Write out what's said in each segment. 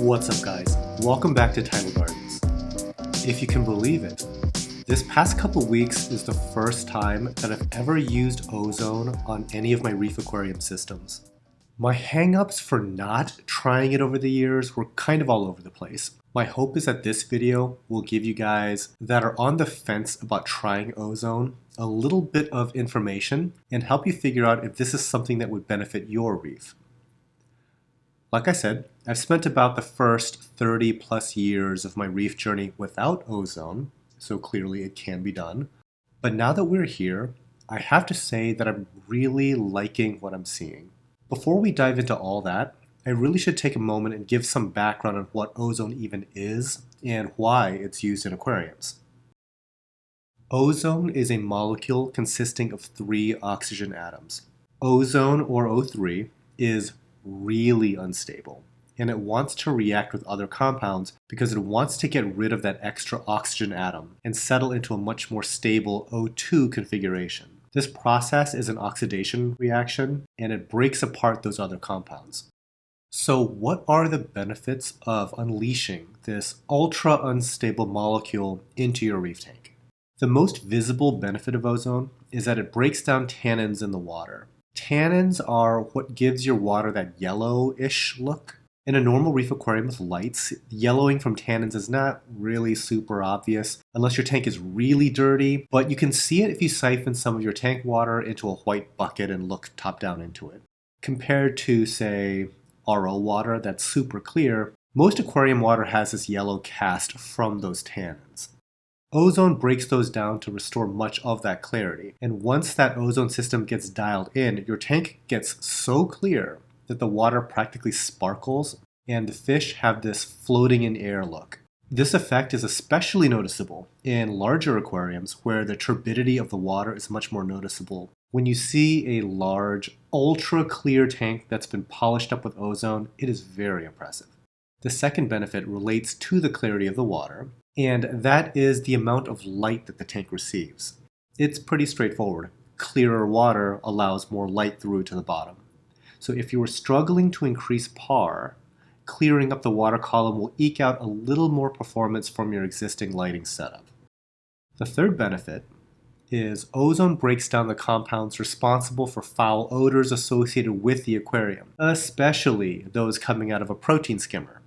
What's up guys, welcome back to Tidal Gardens. If you can believe it, this past couple weeks is the first time that I've ever used ozone on any of my Reef Aquarium systems. My hangups for not trying it over the years were kind of all over the place. My hope is that this video will give you guys that are on the fence about trying ozone a little bit of information and help you figure out if this is something that would benefit your reef. Like I said, I've spent about the first 30 plus years of my reef journey without ozone, so clearly it can be done. But now that we're here, I have to say that I'm really liking what I'm seeing. Before we dive into all that, I really should take a moment and give some background on what ozone even is and why it's used in aquariums. Ozone is a molecule consisting of 3 oxygen atoms. Ozone, or O3, is really unstable, and it wants to react with other compounds because it wants to get rid of that extra oxygen atom and settle into a much more stable O2 configuration. This process is an oxidation reaction, and it breaks apart those other compounds. So what are the benefits of unleashing this ultra unstable molecule into your reef tank? The most visible benefit of ozone is that it breaks down tannins in the water. Tannins are what gives your water that yellowish look. In a normal reef aquarium with lights, yellowing from tannins is not really super obvious unless your tank is really dirty, but you can see it if you siphon some of your tank water into a white bucket and look top down into it. Compared to, say, RO water that's super clear, most aquarium water has this yellow cast from those tannins. Ozone breaks those down to restore much of that clarity, and once that ozone system gets dialed in, your tank gets so clear that the water practically sparkles and the fish have this floating in air look. This effect is especially noticeable in larger aquariums where the turbidity of the water is much more noticeable. When you see a large, ultra clear tank that's been polished up with ozone, it is very impressive. The second benefit relates to the clarity of the water, and that is the amount of light that the tank receives. It's pretty straightforward. Clearer water allows more light through to the bottom. So if you were struggling to increase PAR, clearing up the water column will eke out a little more performance from your existing lighting setup. The third benefit is ozone breaks down the compounds responsible for foul odors associated with the aquarium, especially those coming out of a protein skimmer.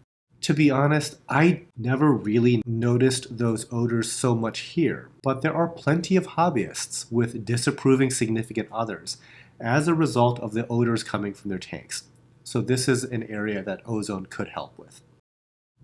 To be honest, I never really noticed those odors so much here, but there are plenty of hobbyists with disapproving significant others as a result of the odors coming from their tanks. So this is an area that ozone could help with.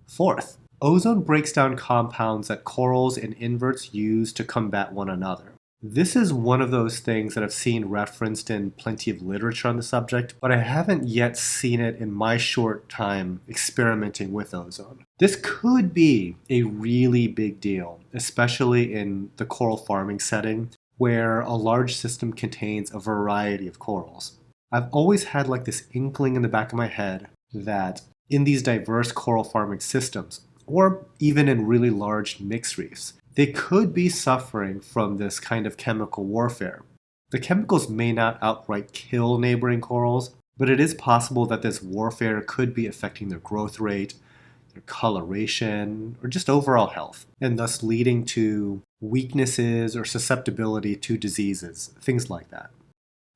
Fourth, ozone breaks down compounds that corals and inverts use to combat one another. This is one of those things that I've seen referenced in plenty of literature on the subject, but I haven't yet seen it in my short time experimenting with ozone. This could be a really big deal, especially in the coral farming setting, where a large system contains a variety of corals. I've always had like this inkling in the back of my head that in these diverse coral farming systems, or even in really large mixed reefs, they could be suffering from this kind of chemical warfare. The chemicals may not outright kill neighboring corals, but it is possible that this warfare could be affecting their growth rate, their coloration, or just overall health, and thus leading to weaknesses or susceptibility to diseases, things like that.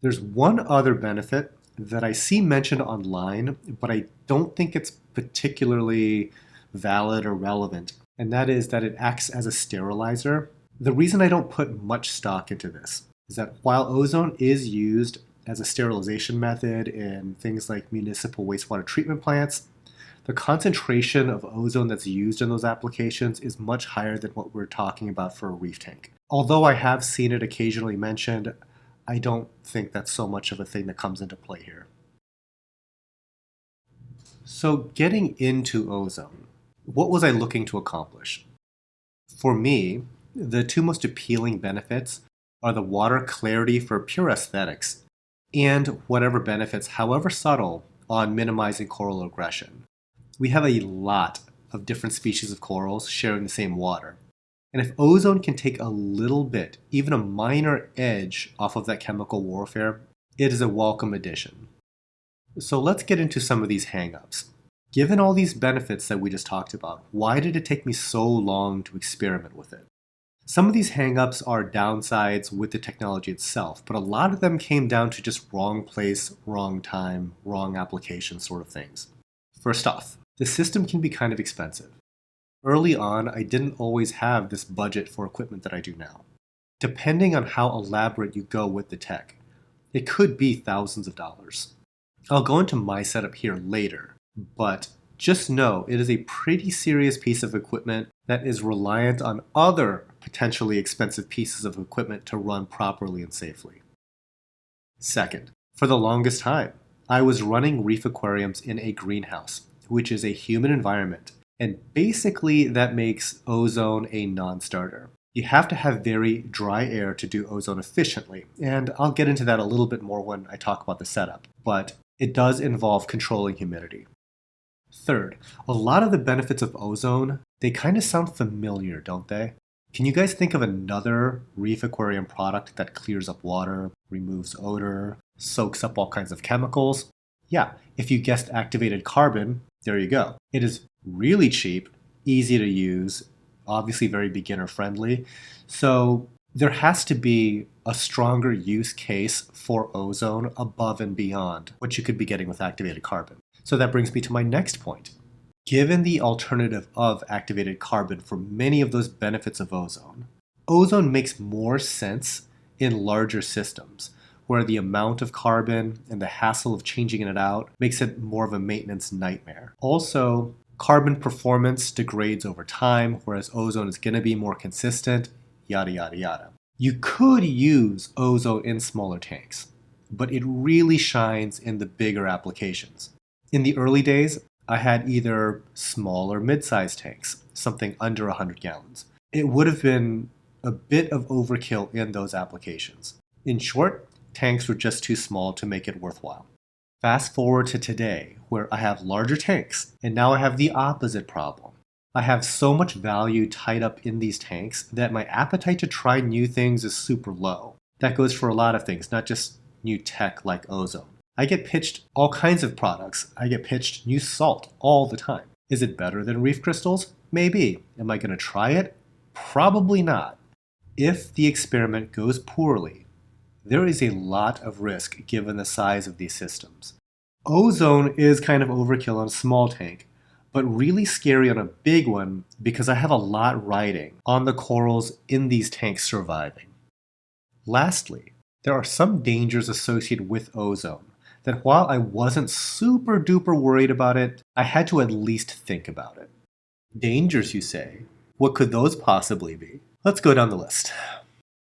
There's one other benefit that I see mentioned online, but I don't think it's particularly valid or relevant, and that is that it acts as a sterilizer. The reason I don't put much stock into this is that while ozone is used as a sterilization method in things like municipal wastewater treatment plants, the concentration of ozone that's used in those applications is much higher than what we're talking about for a reef tank. Although I have seen it occasionally mentioned, I don't think that's so much of a thing that comes into play here. So getting into ozone, what was I looking to accomplish? For me, the two most appealing benefits are the water clarity for pure aesthetics and whatever benefits, however subtle, on minimizing coral aggression. We have a lot of different species of corals sharing the same water. And if ozone can take a little bit, even a minor edge off of that chemical warfare, it is a welcome addition. So let's get into some of these hangups. Given all these benefits that we just talked about, why did it take me so long to experiment with it? Some of these hangups are downsides with the technology itself, but a lot of them came down to just wrong place, wrong time, wrong application sort of things. First off, the system can be kind of expensive. Early on, I didn't always have this budget for equipment that I do now. Depending on how elaborate you go with the tech, it could be thousands of dollars. I'll go into my setup here later, but just know it is a pretty serious piece of equipment that is reliant on other potentially expensive pieces of equipment to run properly and safely. Second, for the longest time, I was running reef aquariums in a greenhouse, which is a humid environment, and basically that makes ozone a non-starter. You have to have very dry air to do ozone efficiently, and I'll get into that a little bit more when I talk about the setup, but it does involve controlling humidity. Third, a lot of the benefits of ozone, they kind of sound familiar, don't they? Can you guys think of another reef aquarium product that clears up water, removes odor, soaks up all kinds of chemicals? Yeah, if you guessed activated carbon, there you go. It is really cheap, easy to use, obviously very beginner friendly. So there has to be a stronger use case for ozone above and beyond what you could be getting with activated carbon. So that brings me to my next point. Given the alternative of activated carbon for many of those benefits of ozone, ozone makes more sense in larger systems where the amount of carbon and the hassle of changing it out makes it more of a maintenance nightmare. Also, carbon performance degrades over time, whereas ozone is going to be more consistent, yada yada yada. You could use ozone in smaller tanks, but it really shines in the bigger applications. In the early days, I had either small or mid-sized tanks, something under 100 gallons. It would have been a bit of overkill in those applications. In short, tanks were just too small to make it worthwhile. Fast forward to today, where I have larger tanks, and now I have the opposite problem. I have so much value tied up in these tanks that my appetite to try new things is super low. That goes for a lot of things, not just new tech like ozone. I get pitched all kinds of products. I get pitched new salt all the time. Is it better than reef crystals? Maybe. Am I going to try it? Probably not. If the experiment goes poorly, there is a lot of risk given the size of these systems. Ozone is kind of overkill on a small tank, but really scary on a big one because I have a lot riding on the corals in these tanks surviving. Lastly, there are some dangers associated with ozone that while I wasn't super duper worried about it, I had to at least think about it. Dangers, you say? What could those possibly be? Let's go down the list.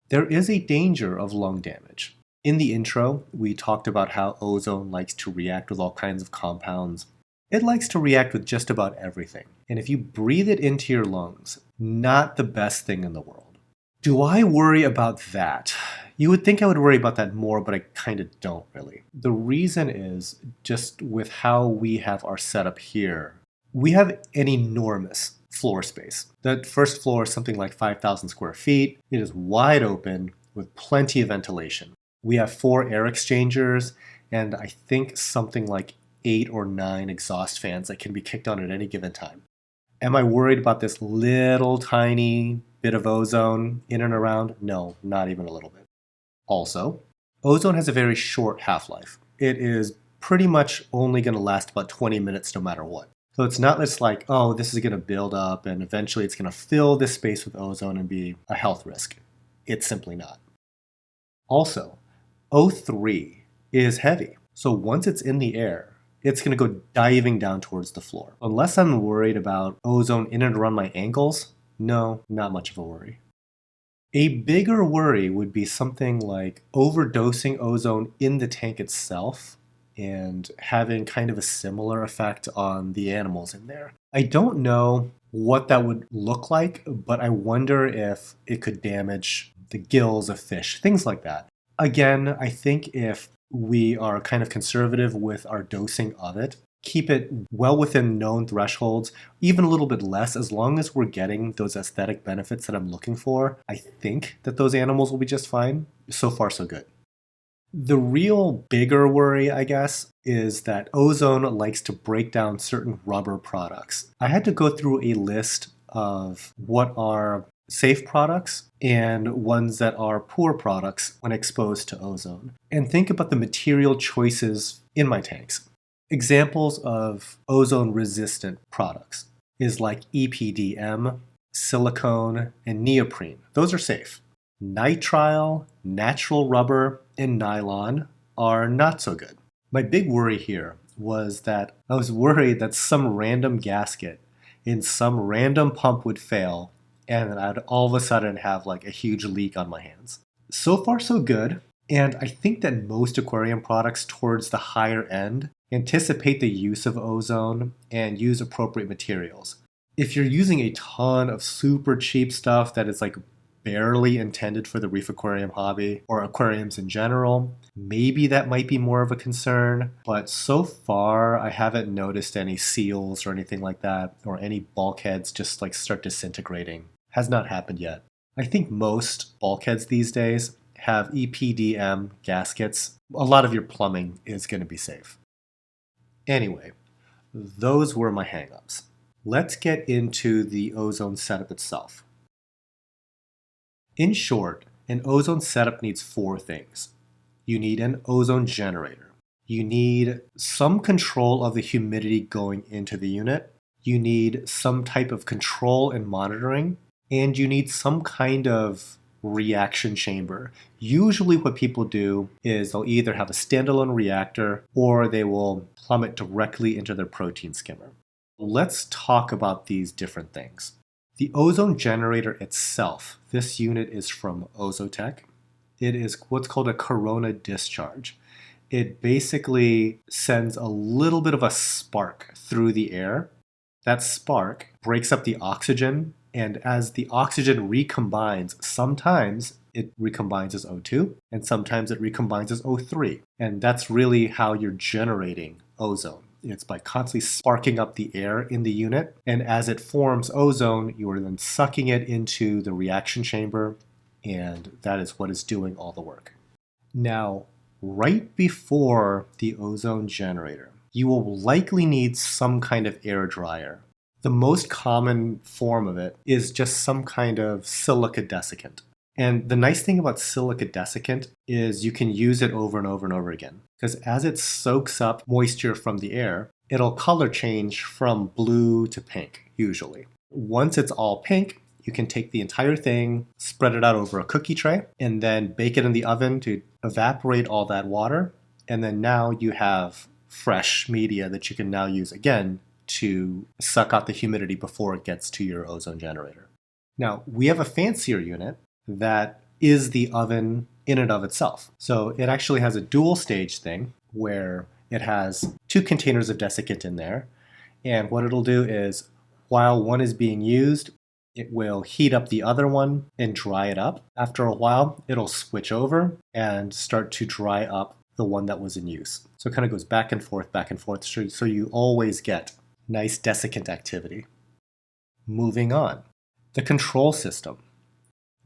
There is a danger of lung damage. In the intro, we talked about how ozone likes to react with all kinds of compounds. It likes to react with just about everything. And if you breathe it into your lungs, not the best thing in the world. Do I worry about that? You would think I would worry about that more, but I kind of don't really. The reason is just with how we have our setup here. We have an enormous floor space. That first floor is something like 5,000 square feet. It is wide open with plenty of ventilation. We have 4 air exchangers and I think something like 8 or 9 exhaust fans that can be kicked on at any given time. Am I worried about this little tiny bit of ozone in and around? No, not even a little bit. Also, ozone has a very short half-life. It is pretty much only going to last about 20 minutes no matter what. So it's not just like, oh, this is going to build up and eventually it's going to fill this space with ozone and be a health risk. It's simply not. Also, O3 is heavy. So once it's in the air, it's going to go diving down towards the floor. Unless I'm worried about ozone in and around my ankles, no, not much of a worry. A bigger worry would be something like overdosing ozone in the tank itself and having kind of a similar effect on the animals in there. I don't know what that would look like, but I wonder if it could damage the gills of fish, things like that. Again, I think if we are kind of conservative with our dosing of it, keep it well within known thresholds, even a little bit less, as long as we're getting those aesthetic benefits that I'm looking for, I think that those animals will be just fine. So far, so good. The real bigger worry, I guess, is that ozone likes to break down certain rubber products. I had to go through a list of what are safe products and ones that are poor products when exposed to ozone, and think about the material choices in my tanks. Examples of ozone resistant products is like EPDM, silicone, and neoprene. Those are safe. Nitrile, natural rubber, and nylon are not so good. My big worry here was that I was worried that some random gasket in some random pump would fail and then I'd all of a sudden have like a huge leak on my hands. So far, so good. And I think that most aquarium products towards the higher end anticipate the use of ozone and use appropriate materials. If you're using a ton of super cheap stuff that is like barely intended for the reef aquarium hobby or aquariums in general, maybe that might be more of a concern. But so far, I haven't noticed any seals or anything like that, or any bulkheads just like start disintegrating. Has not happened yet. I think most bulkheads these days have EPDM gaskets. A lot of your plumbing is going to be safe. Anyway, those were my hangups. Let's get into the ozone setup itself. In short, an ozone setup needs 4 things. You need an ozone generator. You need some control of the humidity going into the unit. You need some type of control and monitoring. And you need some kind of reaction chamber. Usually what people do is they'll either have a standalone reactor or they will plumb it directly into their protein skimmer. Let's talk about these different things. The ozone generator itself, this unit is from Ozotech. It is what's called a corona discharge. It basically sends a little bit of a spark through the air. That spark breaks up the oxygen, and as the oxygen recombines, sometimes it recombines as O2, and sometimes it recombines as O3. And that's really how you're generating ozone. It's by constantly sparking up the air in the unit, and as it forms ozone, you are then sucking it into the reaction chamber, and that is what is doing all the work. Now, right before the ozone generator, you will likely need some kind of air dryer. The most common form of it is just some kind of silica desiccant. And the nice thing about silica desiccant is you can use it over and over and over again. Because as it soaks up moisture from the air, it'll color change from blue to pink, usually. Once it's all pink, you can take the entire thing, spread it out over a cookie tray, and then bake it in the oven to evaporate all that water. And then now you have fresh media that you can now use again to suck out the humidity before it gets to your ozone generator. Now, we have a fancier unit that is the oven in and of itself. So it actually has a dual stage thing where it has 2 containers of desiccant in there. And what it'll do is while one is being used, it will heat up the other one and dry it up. After a while, it'll switch over and start to dry up the one that was in use. So it kind of goes back and forth, so you always get nice desiccant activity. Moving on. The control system.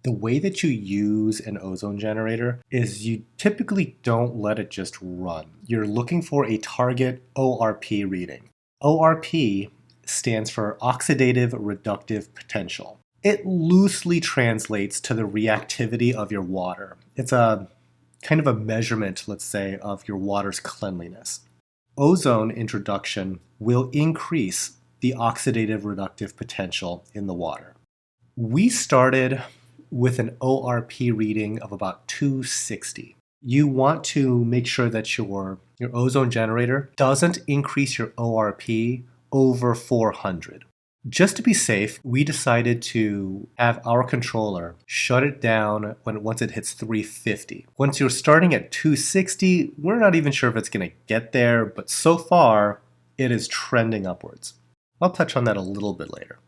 The way that you use an ozone generator is you typically don't let it just run. You're looking for a target ORP reading. ORP stands for oxidative reductive potential. It loosely translates to the reactivity of your water. It's a kind of a measurement, let's say, of your water's cleanliness. Ozone introduction will increase the oxidative reductive potential in the water. We started with an ORP reading of about 260. You want to make sure that your ozone generator doesn't increase your ORP over 400. Just to be safe, we decided to have our controller shut it down once it hits 350. Once you're starting at 260, we're not even sure if it's going to get there, but so far, it is trending upwards. I'll touch on that a little bit later.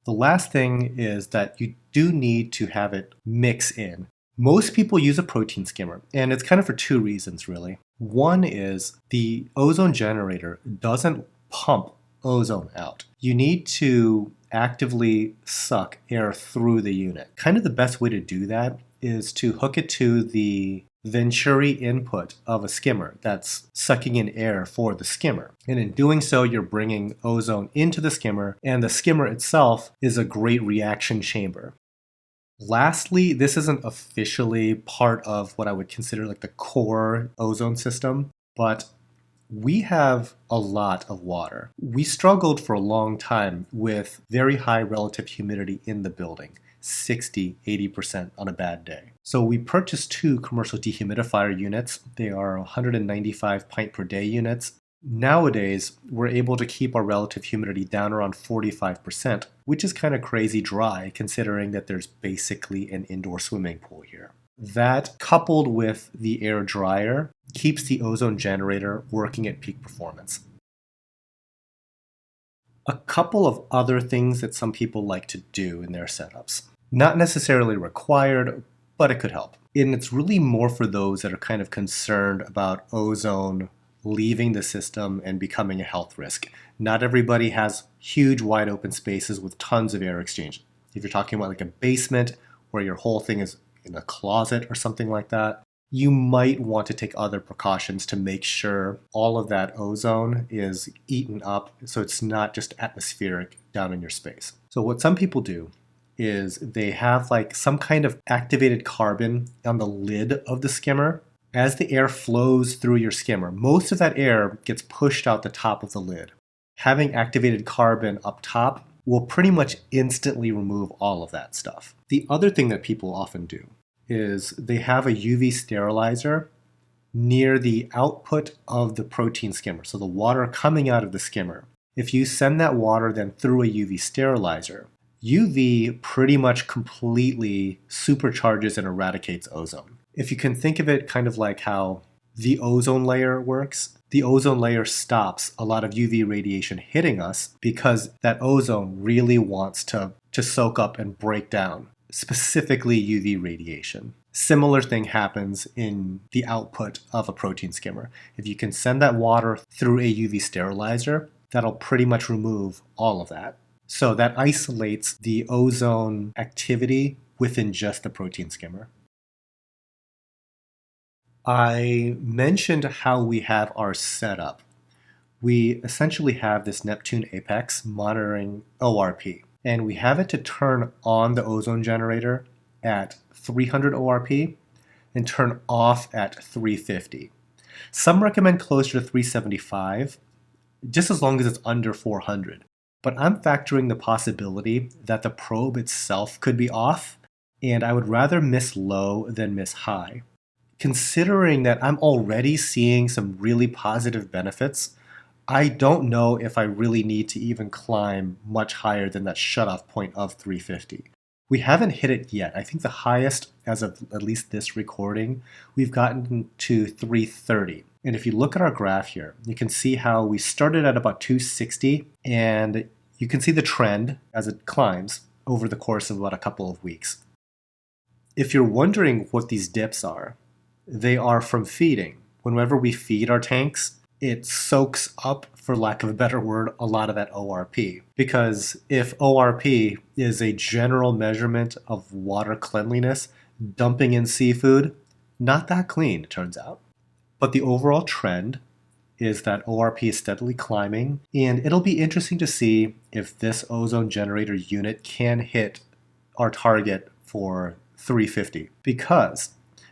The last thing is that you do need to have it mix in. Most people use a protein skimmer, and it's kind of for 2 reasons, really. One is the ozone generator doesn't pump ozone out. You need to actively suck air through the unit. Kind of the best way to do that is to hook it to the venturi input of a skimmer that's sucking in air for the skimmer. And in doing so, you're bringing ozone into the skimmer, and the skimmer itself is a great reaction chamber. Lastly, this isn't officially part of what I would consider like the core ozone system, but we have a lot of water. We struggled for a long time with very high relative humidity in the building, 60, 80% on a bad day. So we purchased 2 commercial dehumidifier units. They are 195 pint per day units. Nowadays, we're able to keep our relative humidity down around 45%, which is kind of crazy dry considering that there's basically an indoor swimming pool here. That, coupled with the air dryer, keeps the ozone generator working at peak performance. A couple of other things that some people like to do in their setups. Not necessarily required, but it could help. And it's really more for those that are kind of concerned about ozone leaving the system and becoming a health risk. Not everybody has huge wide open spaces with tons of air exchange. If you're talking about like a basement where your whole thing is in a closet or something like that, you might want to take other precautions to make sure all of that ozone is eaten up so it's not just atmospheric down in your space. So what some people do is they have like some kind of activated carbon on the lid of the skimmer. As the air flows through your skimmer, most of that air gets pushed out the top of the lid. Having activated carbon up top will pretty much instantly remove all of that stuff. The other thing that people often do is they have a UV sterilizer near the output of the protein skimmer, so the water coming out of the skimmer. If you send that water then through a UV sterilizer, UV pretty much completely supercharges and eradicates ozone. If you can think of it kind of like how the ozone layer works, the ozone layer stops a lot of UV radiation hitting us because that ozone really wants to soak up and break down, specifically UV radiation. Similar thing happens in the output of a protein skimmer. If you can send that water through a UV sterilizer, that'll pretty much remove all of that. So that isolates the ozone activity within just the protein skimmer. I mentioned how we have our setup. We essentially have this Neptune Apex monitoring ORP, and we have it to turn on the ozone generator at 300 ORP and turn off at 350. Some recommend closer to 375, just as long as it's under 400. But I'm factoring the possibility that the probe itself could be off, and I would rather miss low than miss high. Considering that I'm already seeing some really positive benefits, I don't know if I really need to even climb much higher than that shutoff point of 350. We haven't hit it yet. I think the highest, as of at least this recording, we've gotten to 330. And if you look at our graph here, you can see how we started at about 260, and you can see the trend as it climbs over the course of about a couple of weeks. If you're wondering what these dips are, they are from feeding. Whenever we feed our tanks, it soaks up, for lack of a better word, a lot of that ORP. Because if ORP is a general measurement of water cleanliness, dumping in seafood, not that clean, it turns out. But the overall trend is that ORP is steadily climbing, and it'll be interesting to see if this ozone generator unit can hit our target for 350. Because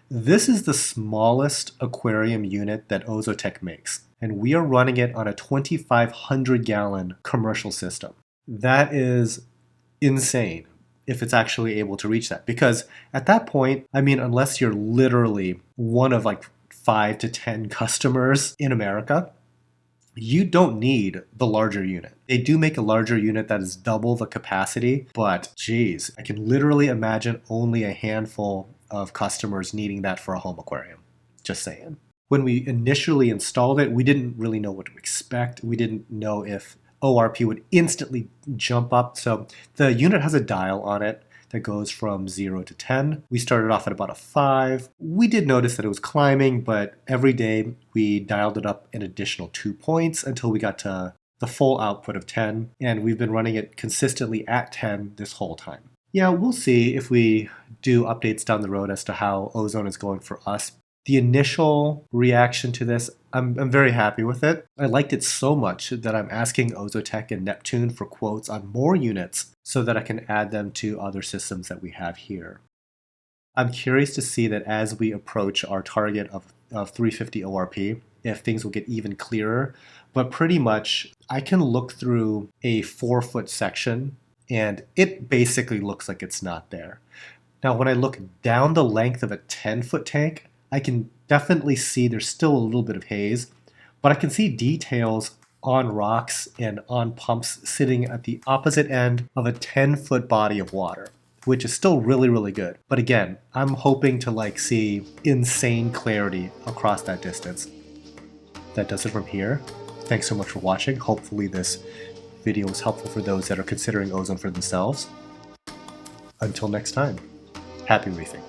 this is the smallest aquarium unit that Ozotech makes, and we are running it on a 2,500 gallon commercial system. That is insane if it's actually able to reach that, because at that point, I mean, unless you're literally one of like 5 to 10 customers in America, you don't need the larger unit. They do make a larger unit that is double the capacity, but geez, I can literally imagine only a handful of customers needing that for a home aquarium. Just saying. When we initially installed it, we didn't really know what to expect. We didn't know if ORP would instantly jump up. So the unit has a dial on it that goes from 0 to 10. We started off at about a 5. We did notice that it was climbing, but every day we dialed it up an additional 2 points until we got to the full output of 10. And we've been running it consistently at 10 this whole time. Yeah, we'll see if we do updates down the road as to how ozone is going for us. The initial reaction to this, I'm very happy with it. I liked it so much that I'm asking Ozotech and Neptune for quotes on more units so that I can add them to other systems that we have here. I'm curious to see that as we approach our target of 350 ORP, if things will get even clearer. But pretty much, I can look through a 4-foot section and it basically looks like it's not there. Now, when I look down the length of a 10-foot tank, I can definitely see there's still a little bit of haze, but I can see details on rocks and on pumps sitting at the opposite end of a 10-foot body of water, which is still really, really good. But again, I'm hoping to see insane clarity across that distance. That does it from here. Thanks so much for watching. Hopefully this video was helpful for those that are considering ozone for themselves. Until next time, happy reefing.